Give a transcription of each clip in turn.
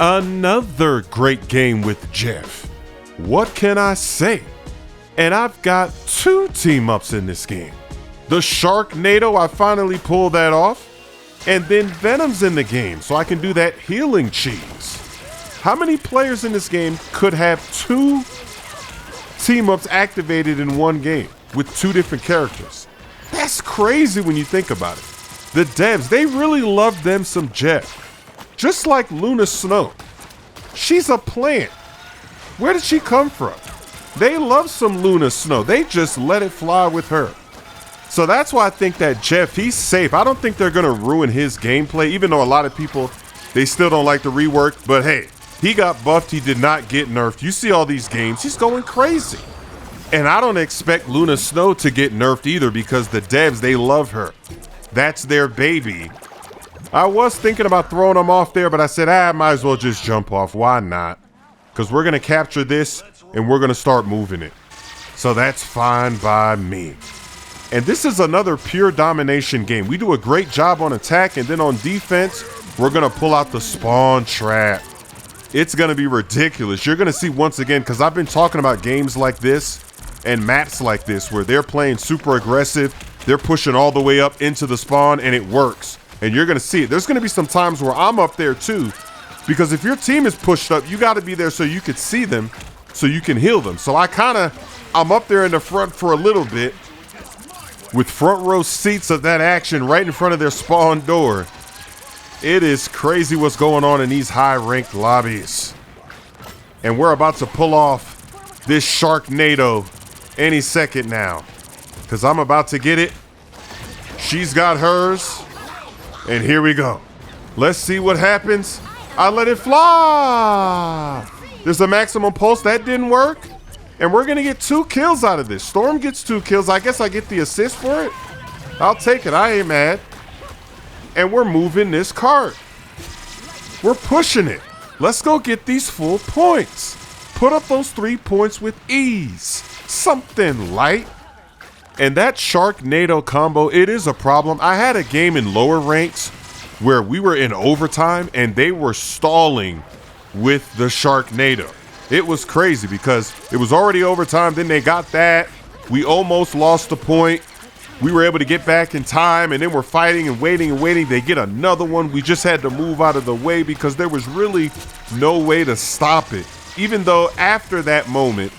Another great game with Jeff. What can I say? And I've got 2 team-ups in this game. The Sharknado, I finally pulled that off. And then Venom's in the game, so I can do that healing cheese. How many players in this game could have 2 team-ups activated in one game with 2 different characters? That's crazy when you think about it. The devs, they really love them some Jeff. Just like Luna Snow. She's a plant. Where did she come from? They love some Luna Snow. They just let it fly with her. So that's why I think that Jeff, he's safe. I don't think they're going to ruin his gameplay, even though a lot of people, they still don't like the rework. But hey, he got buffed. He did not get nerfed. You see all these games, he's going crazy. And I don't expect Luna Snow to get nerfed either because the devs, they love her. That's their baby. I was thinking about throwing them off there, but I said, I might as well just jump off. Why not? Because we're going to capture this and we're going to start moving it. So that's fine by me. And this is another pure domination game. We do a great job on attack, and then on defense, we're going to pull out the spawn trap. It's going to be ridiculous. You're going to see once again, because I've been talking about games like this and maps like this where they're playing super aggressive. They're pushing all the way up into the spawn, and it works. And you're going to see it. There's going to be some times where I'm up there too, because if your team is pushed up, you got to be there so you could see them, so you can heal them. So I'm up there in the front for a little bit, with front row seats of that action right in front of their spawn door. It is crazy what's going on in these high-ranked lobbies. And we're about to pull off this Sharknado any second now, because I'm about to get it. She's got hers, and here we go. Let's see what happens. I let it fly. There's a maximum pulse. That didn't work. And we're going to get 2 kills out of this. Storm gets 2 kills. I guess I get the assist for it. I'll take it. I ain't mad. And we're moving this cart. We're pushing it. Let's go get these full points. Put up those 3 points with ease. Something light. And that Sharknado combo, it is a problem. I had a game in lower ranks where we were in overtime and they were stalling with the Sharknado. It was crazy because it was already overtime. Then they got that. We almost lost the point. We were able to get back in time, and then we're fighting and waiting and waiting. They get another one. We just had to move out of the way because there was really no way to stop it. Even though after that moment,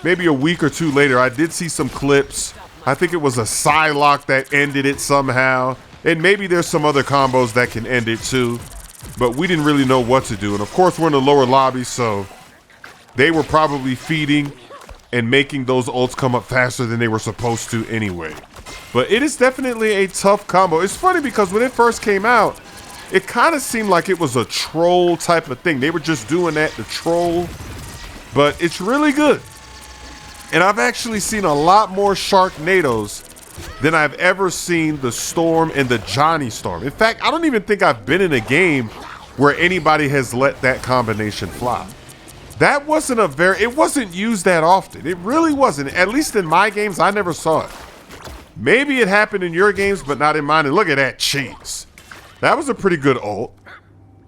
maybe a week or 2 later, I did see some clips. I think it was a Psylocke that ended it somehow. And maybe there's some other combos that can end it too. But we didn't really know what to do. And of course, we're in the lower lobby, so they were probably feeding and making those ults come up faster than they were supposed to anyway. But it is definitely a tough combo. It's funny because when it first came out, it kind of seemed like it was a troll type of thing. They were just doing that to troll, but it's really good. And I've actually seen a lot more Sharknadoes than I've ever seen the Storm and the Johnny Storm. In fact, I don't even think I've been in a game where anybody has let that combination fly. That wasn't it wasn't used that often. It really wasn't. At least in my games, I never saw it. Maybe it happened in your games, but not in mine. And look at that cheese. That was a pretty good ult.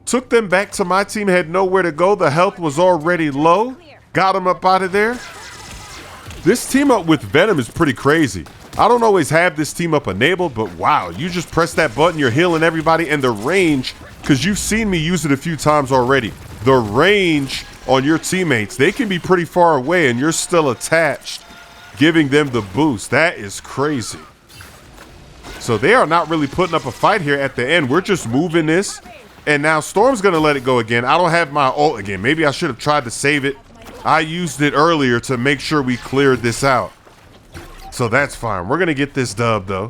Took them back to my team, had nowhere to go. The health was already low. Got them up out of there. This team up with Venom is pretty crazy. I don't always have this team up enabled, but wow, you just press that button, you're healing everybody, and the range, because you've seen me use it a few times already. The range on your teammates, they can be pretty far away and you're still attached, giving them the boost. That is crazy. So they are not really putting up a fight here at the end. We're just moving this. And now Storm's going to let it go again. I don't have my ult again. Maybe I should have tried to save it. I used it earlier to make sure we cleared this out. So that's fine. We're going to get this dub, though.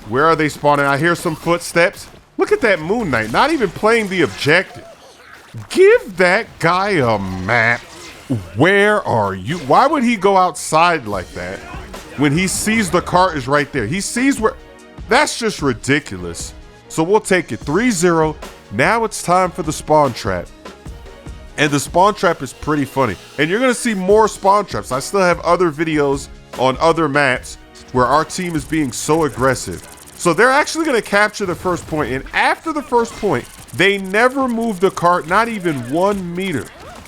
Where are they spawning? I hear some footsteps. Look at that Moon Knight. Not even playing the objective. Give that guy a map. Where are you? Why would he go outside like that when he sees the cart is right there? He sees where... That's just ridiculous. So we'll take it 3-0. Now it's time for the spawn trap. And the spawn trap is pretty funny. And you're going to see more spawn traps. I still have other videos on other maps where our team is being so aggressive. So they're actually going to capture the first point. And after the first point, They never move the cart, not even 1 meter.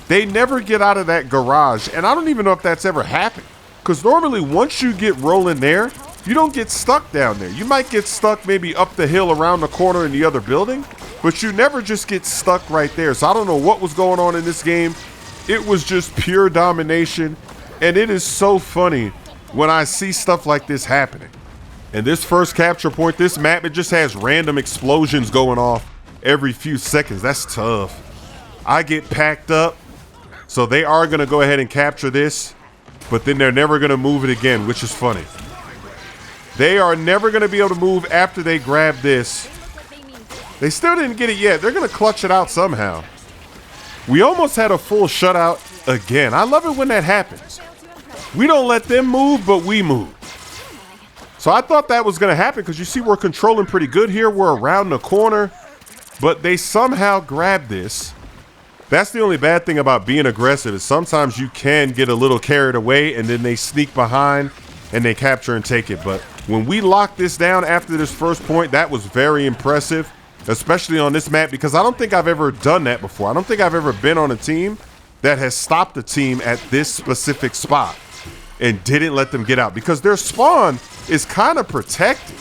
They never get out of that garage. And I don't even know if that's ever happened. Because normally once you get rolling there, you don't get stuck down there. You might get stuck maybe up the hill around the corner in the other building, but you never just get stuck right there. So I don't know what was going on in this game. It was just pure domination. And it is so funny when I see stuff like this happening. And this first capture point, this map, it just has random explosions going off every few seconds. That's tough. I get packed up. So they are going to go ahead and capture this, but then they're never going to move it again, which is funny. They are never going to be able to move after they grab this. They still didn't get it yet. They're going to clutch it out somehow. We almost had a full shutout again. I love it when that happens. We don't let them move, but we move. So I thought that was going to happen because you see we're controlling pretty good here. We're around the corner, but they somehow grab this. That's the only bad thing about being aggressive is sometimes you can get a little carried away and then they sneak behind and they capture and take it. But when we locked this down after this first point, that was very impressive, especially on this map, because I don't think I've ever done that before. I don't think I've ever been on a team that has stopped a team at this specific spot and didn't let them get out because their spawn is kind of protected.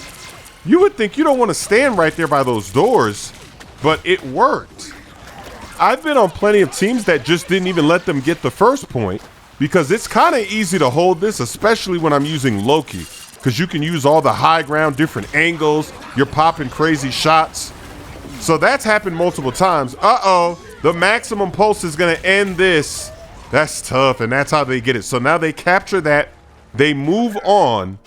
You would think you don't want to stand right there by those doors, but it worked. I've been on plenty of teams that just didn't even let them get the first point because it's kind of easy to hold this, especially when I'm using Loki, because you can use all the high ground, different angles. You're popping crazy shots. So that's happened multiple times. Uh-oh, the maximum pulse is going to end this. That's tough, and that's how they get it. So now they capture that. They move on,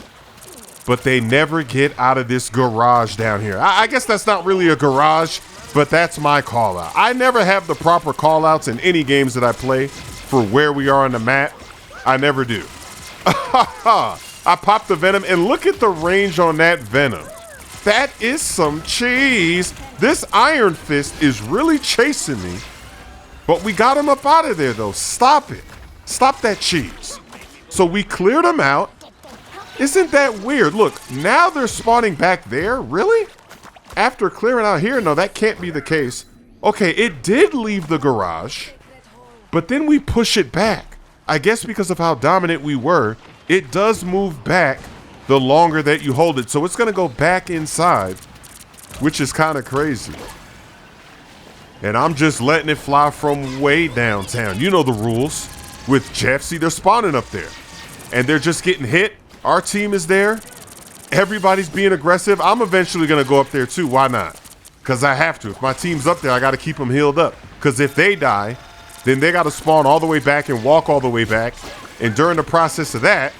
but they never get out of this garage down here. I guess that's not really a garage, but that's my call out. I never have the proper call outs in any games that I play for where we are on the map. I never do. I popped the venom and look at the range on that venom. That is some cheese. This Iron Fist is really chasing me, but we got him up out of there though. Stop it. Stop that cheese. So we cleared him out. Isn't that weird? Look, now they're spawning back there. Really? After clearing out here? No, that can't be the case. Okay, it did leave the garage, but then we push it back. I guess because of how dominant we were, it does move back the longer that you hold it. So it's going to go back inside, which is kind of crazy. And I'm just letting it fly from way downtown. You know the rules with Jeff. See, they're spawning up there, and they're just getting hit. Our team is there. Everybody's being aggressive. I'm eventually going to go up there too. Why not? Because I have to. If my team's up there, I got to keep them healed up. Because if they die, then they got to spawn all the way back and walk all the way back. And during the process of that,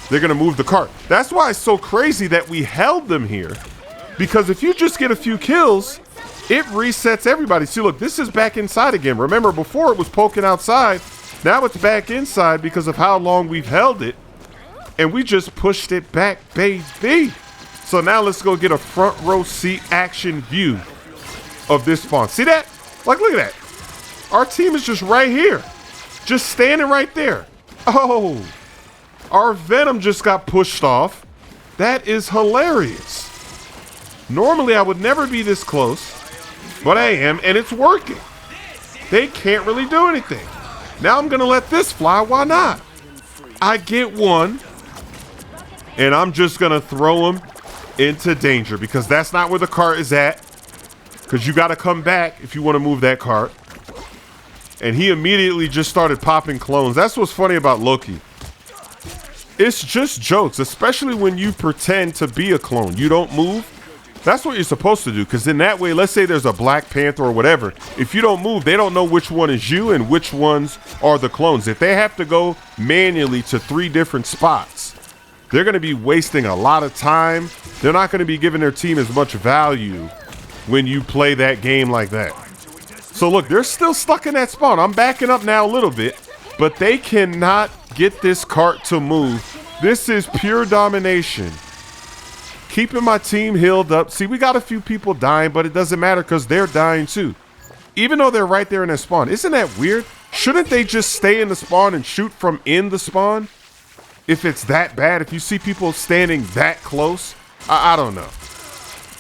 they're going to move the cart. That's why it's so crazy that we held them here. Because if you just get a few kills, it resets everybody. See, look, this is back inside again. Remember, before it was poking outside. Now it's back inside because of how long we've held it. And we just pushed it back, baby. So now let's go get a front row seat action view of this spawn. See that? Like, look at that. Our team is just right here. Just standing right there. Oh, our Venom just got pushed off. That is hilarious. Normally, I would never be this close, but I am, and it's working. They can't really do anything. Now I'm going to let this fly. Why not? I get one. And I'm just going to throw him into danger because that's not where the cart is at. Because you got to come back if you want to move that cart. And he immediately just started popping clones. That's what's funny about Loki. It's just jokes, especially when you pretend to be a clone. You don't move. That's what you're supposed to do. Because in that way, let's say there's a Black Panther or whatever. If you don't move, they don't know which one is you and which ones are the clones. If they have to go manually to 3 different spots, they're going to be wasting a lot of time. They're not going to be giving their team as much value when you play that game like that. So look, they're still stuck in that spawn. I'm backing up now a little bit, but they cannot get this cart to move. This is pure domination. Keeping my team healed up. See, we got a few people dying, but it doesn't matter because they're dying too. Even though they're right there in that spawn. Isn't that weird? Shouldn't they just stay in the spawn and shoot from in the spawn? If it's that bad, if you see people standing that close, I don't know.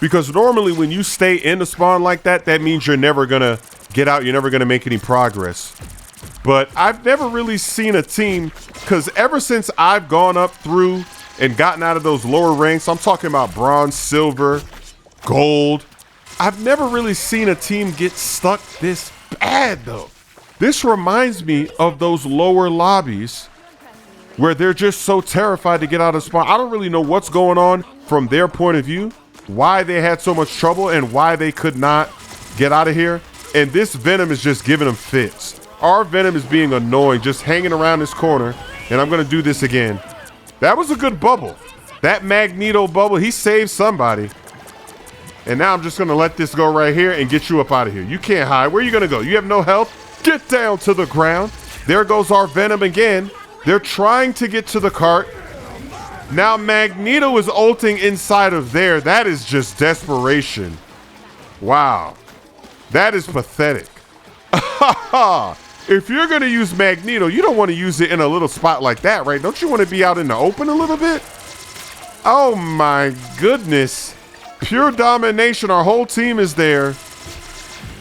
Because normally when you stay in the spawn like that, that means you're never gonna get out, you're never gonna make any progress. But I've never really seen a team, because ever since I've gone up through and gotten out of those lower ranks, I'm talking about bronze, silver, gold, I've never really seen a team get stuck this bad though. This reminds me of those lower lobbies where they're just so terrified to get out of spawn. I don't really know what's going on from their point of view, why they had so much trouble and why they could not get out of here. And this Venom is just giving them fits. Our Venom is being annoying, just hanging around this corner. And I'm gonna do this again. That was a good bubble. That Magneto bubble, he saved somebody. And now I'm just gonna let this go right here and get you up out of here. You can't hide. Where are you gonna go? You have no health? Get down to the ground. There goes our Venom again. They're trying to get to the cart. Now Magneto is ulting inside of there. That is just desperation. Wow. That is pathetic. If you're gonna use Magneto, you don't want to use it in a little spot like that, right? Don't you want to be out in the open a little bit? Oh my goodness. Pure domination. Our whole team is there.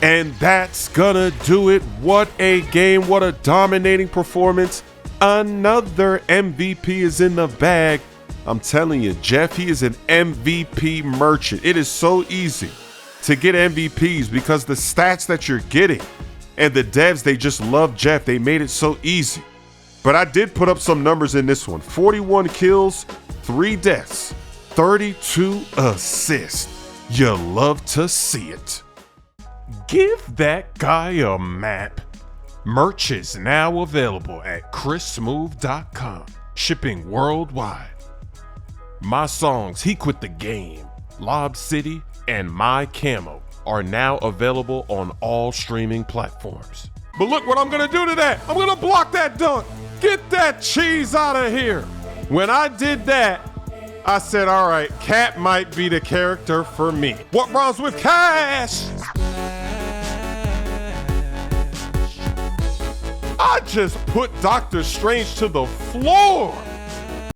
And that's gonna do it. What a game. What a dominating performance. Another MVP is in the bag. I'm telling you, Jeff, he is an MVP merchant. It is so easy to get MVPs because the stats that you're getting, and the devs, they just love Jeff. They made it so easy. But I did put up some numbers in this one. 41 kills, 3 deaths, 32 assists. You love to see it. Give that guy a map. Merch is now available at chrissmooth.com, shipping worldwide. My songs, He Quit the Game, Lob City, and My Camo are now available on all streaming platforms. But look what I'm gonna do to that. I'm gonna block that dunk. Get that cheese out of here. When I did that, I said, all right, Cat might be the character for me. What rhymes with cash? I just put Doctor Strange to the floor.